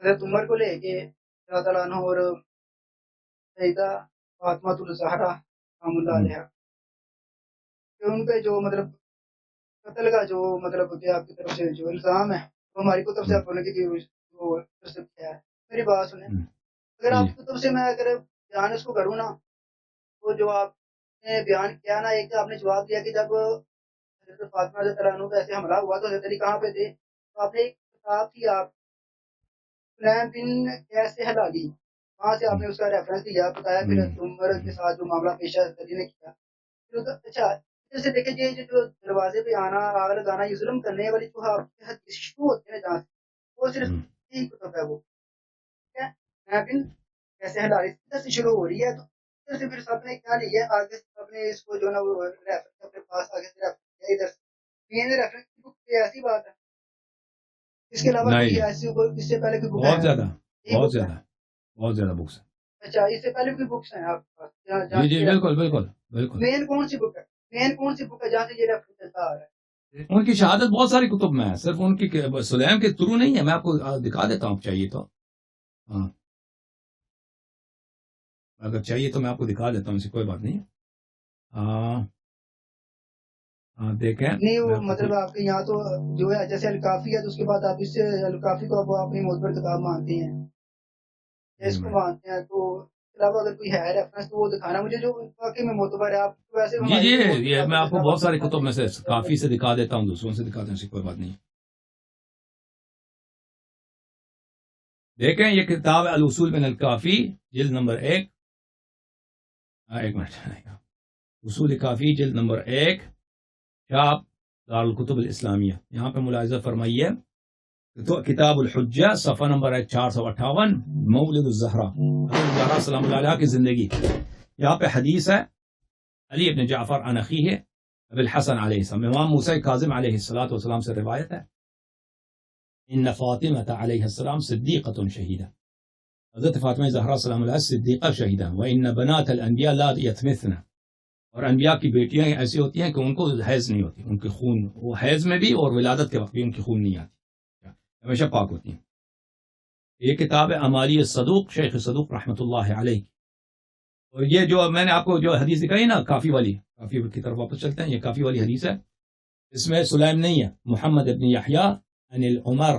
حضرت عمر کو لے کے اللہ تعالیٰ عنہ اور سیدہ فاطمہ الزہرا رحمۃ اللہ علیہ کہ ان پہ جو مطلب قتل کا جو مطلب کہ آپ کی طرف سے جو الزام ہے وہ ہماری کتب سے آپ بولیں گے کہ وہ کیا ہے. میری بات سنیں, اگر آپ کی طرف سے میں اگر بیان اس کو کروں نا, تو جو آپ نے بیان کیا نا, ایک آپ نے جواب دیا کہ جب حضرت فاطمہ رضی اللہ عنہ پہ ایسے حملہ ہوا تو حضرت علی کہاں پہ تھے, تو آپ نے ایک کتاب تھی آپ سلیم بن کیس ہلالی, وہاں سے آپ نے اس کا ریفرنس دیا, بتایا پھر عمر کے ساتھ جو معاملہ پیش حضرت علی نے کیا. اچھا جیسے دیکھیں یہ جو دروازے پہ آنا آگ لگانا یہ ظلم کرنے والی جو حدیث شروع ہوتے ہیں جہاں سے وہ صرف یہی کتب ہے, وہ ٹھیک ہے. لیکن کیسے ہلالی سے شروع ہو رہی ہے, تو سے پھر سب نے کیا لیا آگے سب نے اس کو جو نا وہ ریفرنس اپنے پاس آگے سے ریفرنس کیا ادھر سے مین ریفرنس کی بک پہ ایسی بات ہے. اس کے علاوہ ایسی کوئی اس سے پہلے کی بک بہت زیادہ بکس ہیں. اچھا اس سے پہلے بھی بکس ہیں آپ کے پاس؟ جی بالکل. مین کون سی بک ہے, مین کون سی بک ہے جہاں سے یہ ریفرنس چلتا آ رہا ہے؟ ان کی شہادت بہت ساری کتب میں ہے, صرف ان کی سلیم کے تھرو نہیں ہے. میں آپ کو دکھا دیتا ہوں چاہیے تو, ہاں اگر چاہیے تو میں آپ کو دکھا دیتا ہوں, اسے کوئی بات نہیں. دیکھیں نہیں وہ مطلب آپ کے یہاں تو جو ہے جیسے الکافی ہے, تو اس کے بعد آپ اس سے الکافی کو آپ اپنی معتبر کتاب مانتے ہیں, اس کو مانتے ہیں, تو علاوہ اگر کوئی ہے ریفرنس تو وہ دکھانا مجھے جو واقعی میں معتبر ہے. آپ ویسے جی میں آپ کو بہت ساری کتب میں سے کافی سے دکھا دیتا ہوں, دوسروں سے دکھا دیتا ہوں, کوئی بات نہیں. دیکھیں یہ کتاب ہے الاصول من الکافی جلد نمبر 1. ایک منٹ, اصول کافی جلد نمبر 1 شاپ دارالکتب الاسلامیہ. یہاں پہ ملاحظہ فرمائیے تو کتاب الحجہ صفحہ نمبر 458 مولد الزہرا سلام اللہ علیہ کی زندگی. یہاں پہ حدیث ہے علی ابن جعفر عن اخیہ ابی الحسن علیہ السلام, امام موسیٰ کاظم علیہ السلام سے روایت ہے, ان فاطمہ علیہ السلام صدیقۃ شہیدہ, حضرت فاطمہ زہرا سلام اللہ صدیقہ شہیدہ, وان بنات الانبیاء لا یتمثن, اور انبیاء کی بیٹیاں ایسی ہوتی ہیں کہ ان کو حیض نہیں ہوتی, ان کے خون وہ حیض میں بھی اور ولادت کے وقت بھی ان کی خون نہیں آتی, ہمیشہ پاک ہوتی ہیں. یہ کتاب ہے امالی صدوق شیخ صدوق رحمۃ اللہ علیہ. اور یہ جو میں نے آپ کو جو حدیث دکھائی نا کافی والی, کافی کی طرف واپس چلتے ہیں, یہ کافی والی حدیث ہے, اس میں سلیم نہیں ہے, محمد ابن یحییٰ عن العمر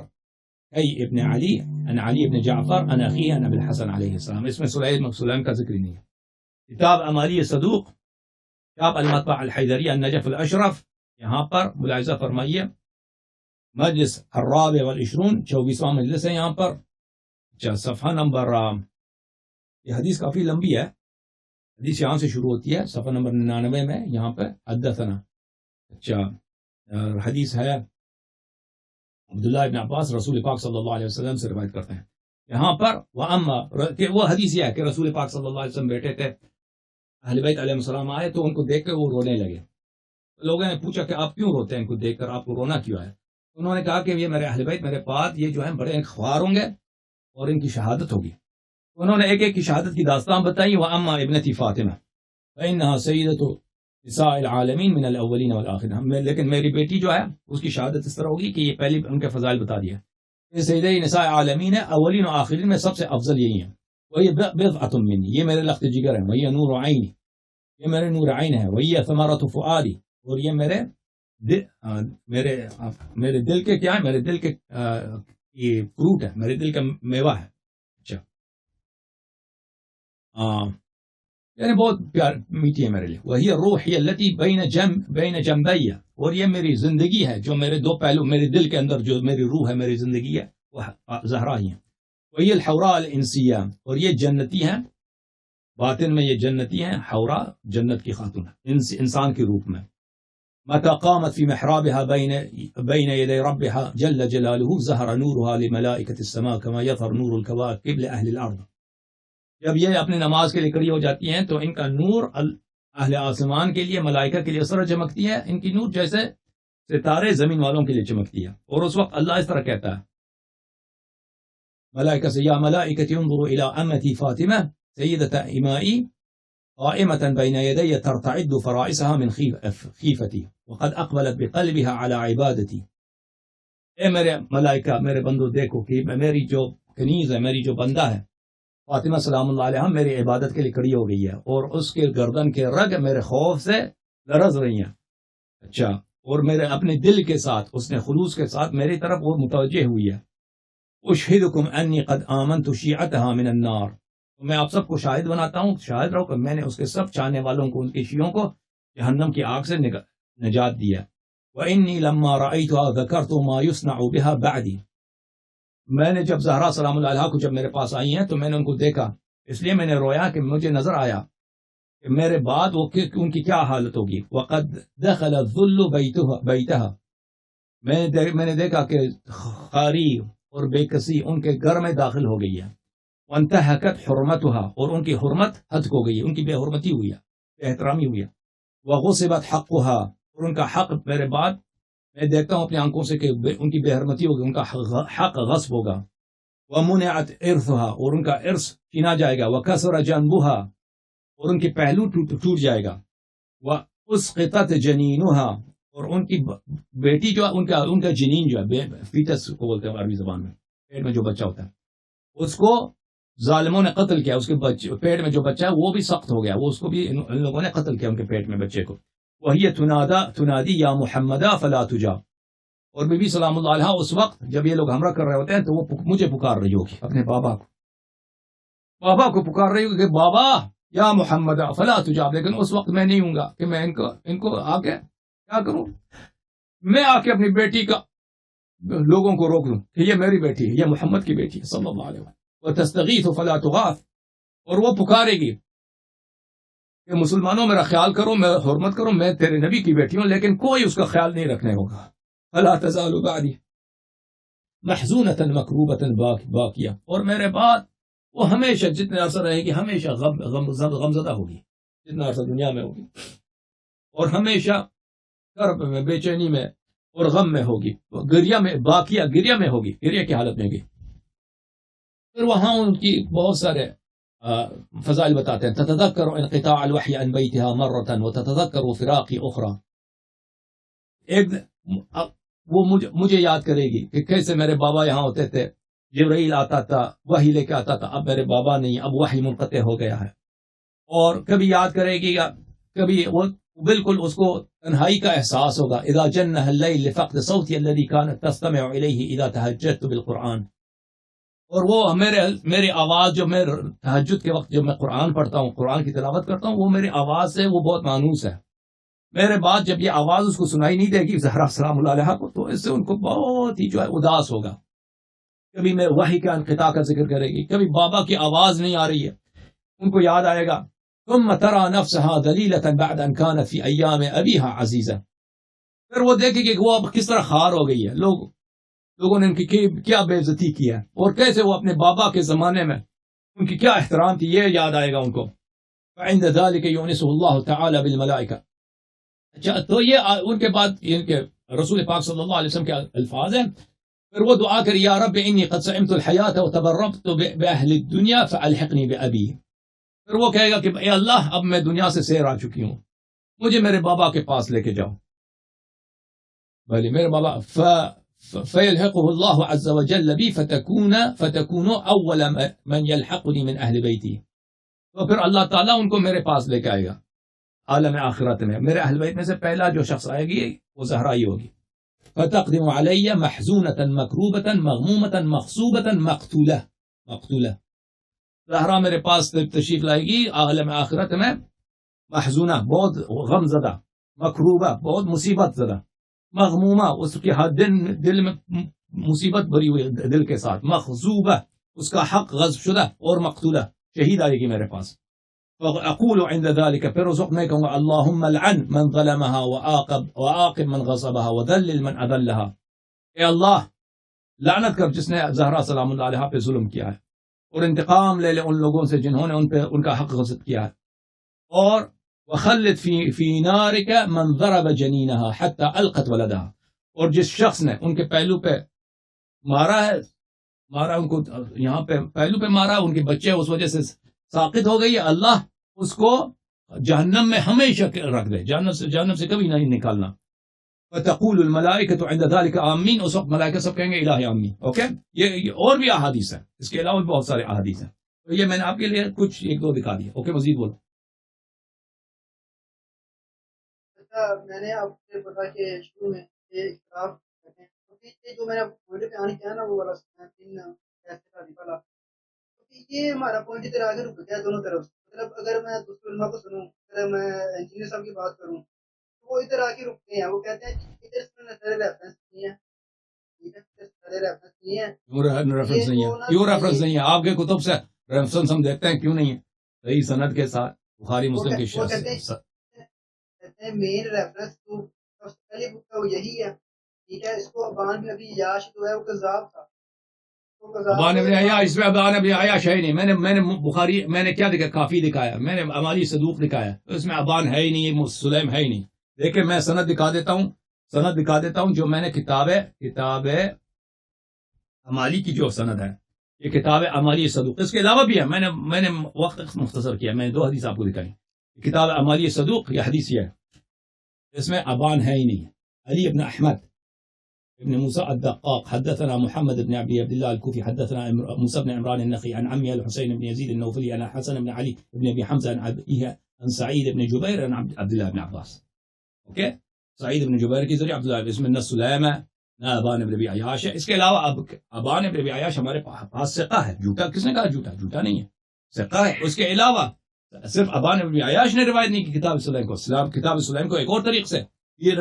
ای ابن علی عن علی ابن جعفر عن اخیہ عن ابی الحسن علیہ السلام, اس میں سلیم کا ذکر نہیں ہے. کتاب امالی صدوق شاپ المطبع الحیدری النجف الاشرف, یہاں پر ملاحظہ فرمائیے مجلس الرابع والعشرون 24واں مجلس ہے یہاں پر. اچھا صفحہ نمبر, یہ حدیث کافی لمبی ہے, حدیث یہاں سے شروع ہوتی ہے صفحہ نمبر 99 میں, یہاں پہ حدثنا. اچھا حدیث ہے عبداللہ ابن عباس رسول پاک صلی اللہ علیہ وسلم سے روایت کرتے ہیں. یہاں پر وہ حدیث یہ ہے کہ رسول پاک صلی اللہ علیہ وسلم بیٹھے تھے, اہل بیت علیہ السلام آئے تو ان کو دیکھ کر وہ رونے لگے. لوگوں نے پوچھا کہ آپ کیوں روتے ہیں, ان کو دیکھ کر آپ کو رونا کیوں ہے؟ انہوں نے کہا کہ یہ میرے اہل بیت میرے بعد یہ جو ہیں بڑے خوار ہوں گے اور ان کی شہادت ہوگی. انہوں نے ایک ایک کی شہادت کی داستان بتائی. وَأَمَّا ابْنَتِي فاطمہ فَإِنَّهَا سَيِّدَةُ نساء العالمین من الاولین والآخرین, لیکن میری بیٹی جو ہے اس کی شہادت اس طرح ہوگی کہ یہ پہلی ان کے فضائل بتا دیا. یہ سیدہ نساء عالمین ہے, اولین و آخرین میں سب سے افضل یہی ہیں. وہی بضعۃ منی, یہ میرے لخت جگر ہیں. وہی نور عینی, یہ میرے نور عین ہے. وہی ثمرۃ فؤادی, اور یہ میرے دل کے کیا ہے, میرے دل کے یہ فروٹ ہے, میرے دل کا میوہ ہے. اچھا یعنی بہت پیار میٹھی ہے میرے لیے. وہی روحی التی بین جنبی, اور یہ میری زندگی ہے جو میرے دو پہلو, میرے دل کے اندر جو میری روح ہے, میری زندگی ہے, وہ زہرا ہی ہے. وہی الحوراء الانسیہ, اور یہ جنتی ہیں, باطن میں یہ جنتی ہیں. حورا جنت کی خاتون ہے انسان کے روپ میں. متى قامت في محرابها بين يدي ربها جل جلاله ظهر نورها لملائكة السماء كما يظهر نور الكواكب لأهل الأرض. جب یہ اپنی نماز کے لیے کھڑی ہو جاتی ہیں تو ان کا نور اہل آسمان کے لیے, ملائکہ کے لیے اس طرح چمکتی ہے, ان کی نور جیسے ستارے زمین والوں کے لیے چمکتی ہے. اور اس وقت اللہ اس طرح کہتا ہے ملائکہ سے, یا ملائکۃ انظروا الی امتی فاطمہ سیدۃ امائی قائمة بین یدی ترتعد فرائسها من خیفتی وقد اقبلت بقلبها على عبادتی. اے میرے ملائکہ, میرے بندو, دیکھو کہ میری جو کنیز ہے، میری جو بندہ ہے فاطمہ سلام اللہ علیہ میری عبادت کے لیے کھڑی ہو گئی ہے، اور اس کے گردن کے رگ میرے خوف سے لرز رہی ہیں. اچھا، اور میرے اپنے دل کے ساتھ اس نے خلوص کے ساتھ میری طرف وہ متوجہ ہوئی ہے. اشہدکم انی قد آمنت شیعتها من النار، میں آپ سب کو شاہد بناتا ہوں، شاہد رہو کہ میں نے اس کے سب چاہنے والوں کو، ان کے شیعوں کو جہنم کی آگ سے نجات دیا. وانی لما رأیتها ذکرت ما یصنع بها بعدی، میں نے جب زہرا سلام اللہ علیہ کو جب میرے پاس آئی ہیں تو میں نے ان کو دیکھا، اس لیے میں نے رویا کہ مجھے نظر آیا کہ میرے بعد وہ ان کی کیا حالت ہوگی. وقد دخل الذل بیتها، میں نے دیکھا کہ خاری اور بے کسی ان کے گھر میں داخل ہو گئی ہے. وانتهكت حرمتها، اور ان کی حرمت حد ہو گئی ہے، ان کی بے حرمتی ہوئی ہے، بے احترامی ہوئی ہے. وغصبت حقها، اور ان کا حق میرے بعد میں دیکھتا ہوں اپنی آنکھوں سے کہ ان کی بے حرمتی ہوگی، ان کا حق غصب ہوگا. ومنعت ارثها، اور ان کا ارث چھینا جائے گا. وکسر جنبها، اور ان کی پہلو ٹوٹ جائے گا. واسقطت جنینها، اور ان کی بیٹی جو ان کا جنین جو ہے، فیٹس کو بولتے ہیں عربی زبان میں، پیٹ میں جو بچہ ہوتا ہے، اس کو ظالموں نے قتل کیا. اس کے پیٹ میں جو بچہ ہے وہ بھی سخت ہو گیا، وہ اس کو بھی ان لوگوں نے قتل کیا، ان کے پیٹ میں بچے کو. وہی تنادی یا محمد فلا تجا، اور بی بی سلام اللہ علیہ اس وقت جب یہ لوگ ہمراہ کر رہے ہوتے ہیں تو وہ مجھے پکار رہی ہوگی، اپنے بابا کو پکار رہی ہوگی کہ بابا یا محمد فلا تجا. لیکن اس وقت میں نہیں ہوں گا کہ میں ان کو آ کے کیا کروں، میں آ کے اپنی بیٹی کا لوگوں کو روک دوں کہ یہ میری بیٹی ہے، یہ محمد کی بیٹی ہے صلی اللہ علیہ وسلم. وتستغیث فلا تغاث، اور وہ پکارے گی کہ مسلمانوں میرا خیال کرو، میں حرمت کرو، میں تیرے نبی کی بیٹی ہوں، لیکن کوئی اس کا خیال نہیں رکھنے ہوگا. فلا تزال بعدی محزونۃ مکروبۃ باقیہ، اور میرے بعد وہ ہمیشہ جتنے عرصہ رہے گی ہمیشہ غمزدہ ہوگی، جتنا عرصہ دنیا میں ہوگی، اور ہمیشہ کرب میں، بے چینی میں اور غم میں ہوگی، گریہ میں ہوگی، گریہ کی حالت میں ہوگی. پھر وہاں ان کی بہت سارے فضائل بتاتے ہیں. تتذکر انقطاع الوحی عن بیتها مرۃ وتتذکر فراقی اخرى، وہ مجھے یاد کرے گی کہ کیسے میرے بابا یہاں ہوتے تھے، جبرائیل آتا تھا، وحی لے کے آتا تھا، اب میرے بابا نہیں، اب وحی منقطع ہو گیا ہے. اور کبھی یاد کرے گی، کبھی وہ بالکل اس کو تنہائی کا احساس ہوگا. اذا جنح اللیل لفقد صوتی الذی كانت تستمع الیہ اذا تہجدت بالقرآن، اور وہ میری آواز جو میں تہجد کے وقت جب میں قرآن پڑھتا ہوں، قرآن کی تلاوت کرتا ہوں، وہ میری آواز سے وہ بہت مانوس ہے. میرے بعد جب یہ آواز اس کو سنائی نہیں دے گی زہرا سلام اللہ علیہ کو، تو اس سے ان کو بہت ہی جو ہے اداس ہوگا. کبھی میں وحی کا انقطاع کا ذکر کرے گی، کبھی بابا کی آواز نہیں آ رہی ہے، ان کو یاد آئے گا. ثم ترى نفسها ذلیلة بعد ان كانت في ایام ابیها عزیزہ، پھر وہ دیکھے کہ وہ اب کس طرح خوار ہو گئی ہے، لوگوں نے ان کی کیا بے عزتی کی ہے، اور کیسے وہ اپنے بابا کے زمانے میں ان کی کیا احترام تھی، یہ یاد آئے گا ان کو. فعند ذلك يؤنسه الله تعالی بالملائکہ. اچھا، تو یہ ان کے بعد ان کے رسول پاک صلی اللہ علیہ وسلم کے الفاظ ہیں. پھر وہ دعا کر، یا رب انی قد سئمت الحیات وتبربت باہل الدنیا فالحقنی بابی. پھر وہ کہے گا کہ اے اللہ، اب میں دنیا سے سیر آ چکی ہوں، مجھے میرے بابا کے پاس لے کے جاؤ. بھلے میرے بابا فیلحقه اللہ عز وجل بی فتکون اول من یلحقنی من اہل بیتی. تو پھر اللہ تعالیٰ ان کو میرے پاس لے کے آئے گا عالم آخرت میں، میرے اہل بیت میں سے پہلا جو شخص آئے گی وہ زہرا ہی ہوگی. فتقدم علی محزونۃ مکروبۃ مغمومۃ مغصوبۃ مقتولہ. زہرا میرے پاس تشریف لائے گی عالم آخرت میں، محزونہ بہت غم زدہ، مکروبہ بہت مصیبت زدہ، مغمومہ اس کے دل میں مصیبت بھری ہوئی دل کے ساتھ، مغصوبہ اس کا حق غصب شدہ، اور مقتولہ شہید آئے گی میرے پاس. فاقول عند ذلك، پھر اس وقت میں کہوں گا اللهم لعن من ظلمها وعاقب من غصبها وذلل من اذلها. اے اللہ، لعنت کر جس نے زہرا سلام اللہ علیہ پہ ظلم کیا ہے، اور انتقام لے لے ان لوگوں سے جنہوں نے ان کا حق غصب کیا ہے. اور وخلد فی نارک من ضرب جنینها حتى القت ولدها، اور جس شخص نے ان کے پہلو پہ مارا ان کو یہاں پہ پہلو پہ مارا، ان کے بچے اس وجہ سے ساقط ہو گئی، اللہ اس کو جہنم میں ہمیشہ رکھ دے، جہنم سے کبھی نہیں نکالنا. فتقول الملائکۃ عند ذلك آمین، اس وقت ملائکہ سب کہیں گے الہ آمین. اوکے، یہ اور بھی احادیث ہیں، اس کے علاوہ بھی بہت سارے احادیث ہیں. تو یہ میں نے آپ کے لیے کچھ ایک دو دکھا دیا. اوکے، مزید بولو. میں نے آپ سے پتا کہ شروع میں یہ اختلاف کرتے ہیں، کیونکہ یہ جو میں نے پوائنٹ بیان کیا نا وہ والا والا، یہ ہمارا پوائنٹ ادھر آگے رک گیا دونوں طرف. مطلب اگر میں دوسرے علماء کو سنوں، اگر میں انجینئر صاحب کی بات کروں تو وہ ادھر آ کے رکتے ہیں. وہ کہتے ہیں کہ ادھر سے سارے ریفرنس نہیں ہے، سارے ریفرنس نہیں ہے، ریفرنس نہیں ہے. کیوں ریفرنس نہیں ہے؟ آپ کے کتب سے ریفرنس ہم دیکھتے ہیں، کیوں نہیں ہے؟ صحیح سند کے ساتھ بخاری مسلم کے کہتے ہیں مین ریفرنس تو سب سے پہلی بک کا وہ یہی ہے. ٹھیک ہے، اس کو ابان بن ابی عیاش جو ہے وہ کذاب تھا. ابان ابن عیاش، اس میں ابان ابن عیاش ہے ہی نہیں. میں نے بخاری میں نے کیا دکھایا؟ کافی دکھایا. میں نے امالی صدوق دکھایا، اس میں ابان ہے ہی نہیں، سلیم ہے ہی نہیں. دیکھیں میں سند دکھا دیتا ہوں جو میں نے کتاب امالی کی جو سند ہے، یہ کتاب امالی صدوق. اس کے علاوہ بھی ہے، میں نے وقت مختصر کیا. میں نے 2 حدیث آپ کو دکھائی. کتاب امالی صدوق یہ حدیث ہے، اس میں ابان ہے ہی نہیں. علی ابن احمد ابن موسى الدقاق حدثنا محمد بن عبد الله الكوفي حدثنا موسى بن عمران النخعي عن عمه الحسين بن يزيد النوفلي عن حسن بن علي بن ابي حمزه عن ابيه عن سعيد بن جبير عن عبد الله بن عباس. اوكي، سعيد بن جبير کی ذریعہ عبد الله اسم النص سليمہ نہ ابان ابن ابی عیاش ہے. اس کے علاوہ ابان ابن ابی عیاش ہمارے پاس ثقہ ہے. جھوٹا کس نے کہا؟ جھوٹا نہیں ہے، ثقہ ہے. اس کے علاوہ صرف ابان ابن ابی عیاش نے روایت نہیں کی کتاب سلیم کو. کتاب سلیم کو ایک اور طریق سے یہ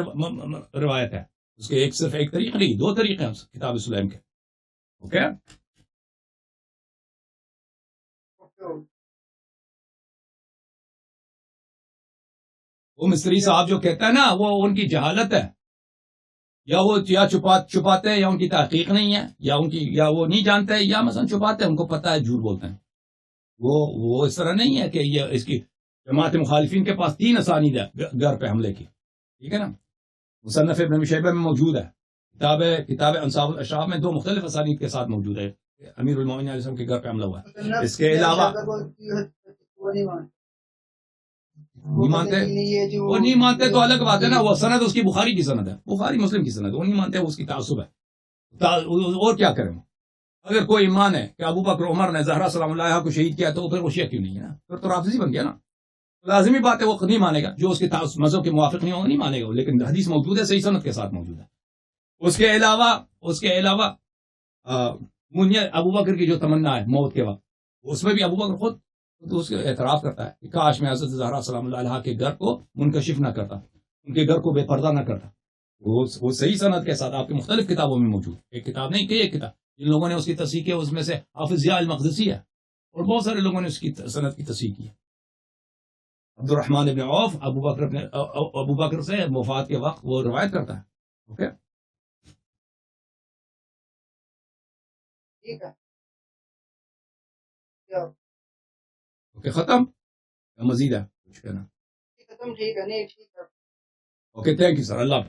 روایت ہے. اس کے صرف ایک طریقہ نہیں، 2 طریقے ہیں کتاب سلیم کے. اوکے، وہ مصری صاحب جو کہتا ہے نا، وہ ان کی جہالت ہے، یا وہ چھپاتے ہیں، یا ان کی تحقیق نہیں ہے، یا وہ نہیں جانتے ہیں، یا مثلا چھپاتے ہیں، ان کو پتہ ہے جھوٹ بولتے ہیں. وہ اس طرح نہیں ہے کہ یہ اس کی جماعت مخالفین کے پاس 3 اسانید ہے گھر پہ حملے کی. ٹھیک ہے نا، مصنف ابن شیبہ میں موجود ہے، کتاب انصاف الاشراف میں 2 مختلف اسانید کے ساتھ موجود ہے. امیر المومنین علیہ السلام کے گھر پہ حملہ ہوا ہے. اس کے علاوہ نہیں مانتے تو الگ بات ہے نا. وہ سند اس کی بخاری کی سند ہے، بخاری مسلم کی سند. وہ نہیں مانتے، وہ اس کی تعصب ہے. اور کیا کریں؟ اگر کوئی ایمان ہے کہ ابو بکر عمر نے زہرا سلام اللہ علیہا کو شہید کیا تو پھر وہ شیعہ کیوں نہیں ہے نا؟ پھر تو رافضی بن گیا نا. لازمی بات ہے وہ نہیں مانے گا، جو اس کے مذہب کے موافق نہیں ہوگا نہیں مانے گا. لیکن حدیث موجود ہے، صحیح سند کے ساتھ موجود ہے. اس کے علاوہ ابو بکر کی جو تمنا ہے موت کے وقت، اس میں بھی ابو بکر خود اس کے اعتراف کرتا ہے کہ کاش میں حضرت زہرا سلام اللہ علیہا کے گھر کو منکشف نہ کرتا، ان کے گھر کو بے پردہ نہ کرتا. وہ صحیح سند کے ساتھ آپ کی مختلف کتابوں میں موجود. ایک کتاب نہیں کہ ایک کتاب، جن لوگوں نے اس کی تصحیح کی اس میں سے حافظ ضیاء المقدسی ہے، اور بہت سارے لوگوں نے اس کی سند کی تصحیح کی ہے. عبد الرحمن ابن عوف ابو بکر سے وفات کے وقت وہ روایت کرتا ہے. اوکے، اوکے، ختم مزید ہے کچھ کہنا؟ ختم. ٹھیک ہے، نہیں ٹھیک ہے. Okay, thank you sir. Allah